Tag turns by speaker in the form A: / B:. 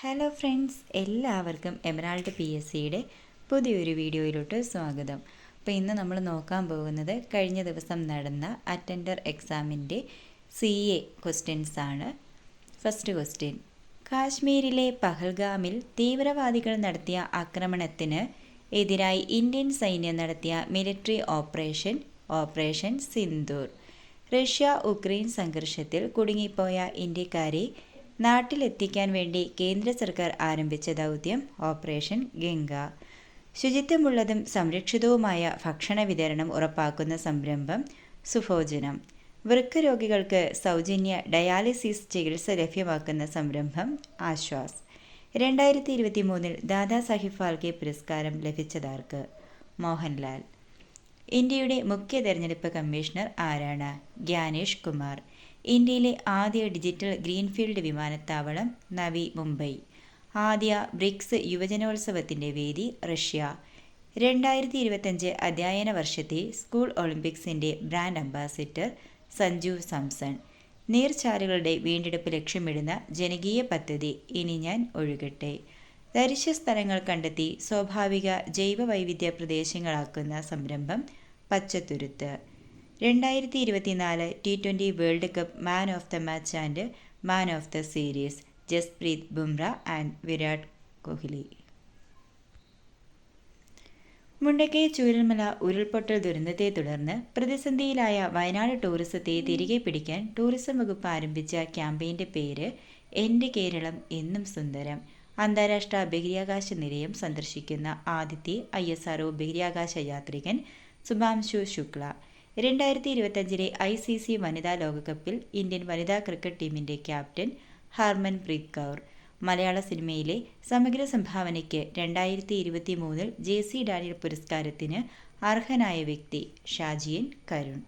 A: Hello friends, എല്ലാവർക്കും emerald PSCയുടെ പുതിയൊരു വീഡിയോയിലോട്ട് സ്വാഗതം. അപ്പോൾ ഇന്ന് നമ്മൾ നോക്കാൻ പോകുന്നത് കഴിഞ്ഞ ദിവസം നടന്ന അറ്റൻഡർ എക്സാമിൻ്റെ CA ക്വസ്റ്റ്യൻസ് ആണ്. ഫസ്റ്റ് ക്വസ്റ്റ്യൻ: കാശ്മീരിലെ പഹൽഗാമിൽ തീവ്രവാദികൾ നടത്തിയ ആക്രമണത്തിന് എതിരായി ഇന്ത്യൻ സൈന്യം നടത്തിയ military operation Sindoor. Russia Ukraine സംഘർഷത്തിൽ കുടുങ്ങിപ്പോയ ഇന്ത്യക്കാരെ നാട്ടിലെത്തിക്കാൻ വേണ്ടി കേന്ദ്ര സർക്കാർ ആരംഭിച്ച ദൗത്യം ഓപ്പറേഷൻ ഗംഗ. ശുചിത്വമുള്ളതും സംരക്ഷിതവുമായ ഭക്ഷണ വിതരണം ഉറപ്പാക്കുന്ന സംരംഭം സുഭോജനം. വൃക്ക രോഗികൾക്ക് സൗജന്യ ഡയാലിസിസ് ചികിത്സ ലഭ്യമാക്കുന്ന സംരംഭം ആശ്വാസ്. 2023 ദാദാസാഹിബ് ഫാൽക്കെ പുരസ്കാരം ലഭിച്ചതാർക്ക്? മോഹൻലാൽ. ഇന്ത്യയുടെ മുഖ്യ തെരഞ്ഞെടുപ്പ് കമ്മീഷണർ ആരാണ്? ഗ്യാനേഷ് കുമാർ. ഇന്ത്യയിലെ ആദ്യ ഡിജിറ്റൽ ഗ്രീൻഫീൽഡ് വിമാനത്താവളം നവി മുംബൈ. ആദ്യ ബ്രിക്സ് യുവജനോത്സവത്തിൻ്റെ വേദി റഷ്യ. 2025 അധ്യയന വർഷത്തെ സ്കൂൾ ഒളിമ്പിക്സിൻ്റെ ബ്രാൻഡ് അംബാസിഡർ സഞ്ജു സാംസൺ. നീർച്ചാലുകളുടെ വീണ്ടെടുപ്പ് ലക്ഷ്യമിടുന്ന ജനകീയ പദ്ധതി ഇനി ഞാൻ ഒഴുകട്ടെ. തരിശു സ്ഥലങ്ങൾ കണ്ടെത്തി സ്വാഭാവിക ജൈവ വൈവിധ്യ പ്രദേശങ്ങളാക്കുന്ന സംരംഭം പച്ചത്തുരുത്ത്. 2024 T20 world cup man of the match and man of the series Jasprit Bumrah and Virat Kohli. Mundakkai Chooralmala ഉരുൾപൊട്ടൽ ദുരന്തത്തെ തുടർന്ന് പ്രതിസന്ധിയിലായ വയനാട് ടൂറിസത്തെ തിരികെ പിടിക്കാൻ ടൂറിസം വകുപ്പ് ആരംഭിച്ച ക്യാമ്പയിൻ്റെ പേര് എൻ്റെ കേരളം എന്നും സുന്ദരം. അന്താരാഷ്ട്ര ബഹിരാകാശ നിലയം സന്ദർശിക്കുന്ന ആദ്യത്തെ ISRO ബഹിരാകാശ യാത്രികൻ സുഭാംശു ശുക്ല. 2025 ICC വനിതാ ലോകകപ്പിൽ ഇന്ത്യൻ വനിതാ ക്രിക്കറ്റ് ടീമിൻ്റെ ക്യാപ്റ്റൻ ഹർമൻപ്രീത് കൗർ. മലയാള സിനിമയിലെ സമഗ്ര സംഭാവനയ്ക്ക് 2023 JC ഡാനിയൽ പുരസ്കാരത്തിന് അർഹനായ വ്യക്തി ഷാജിയൻ കരുൺ.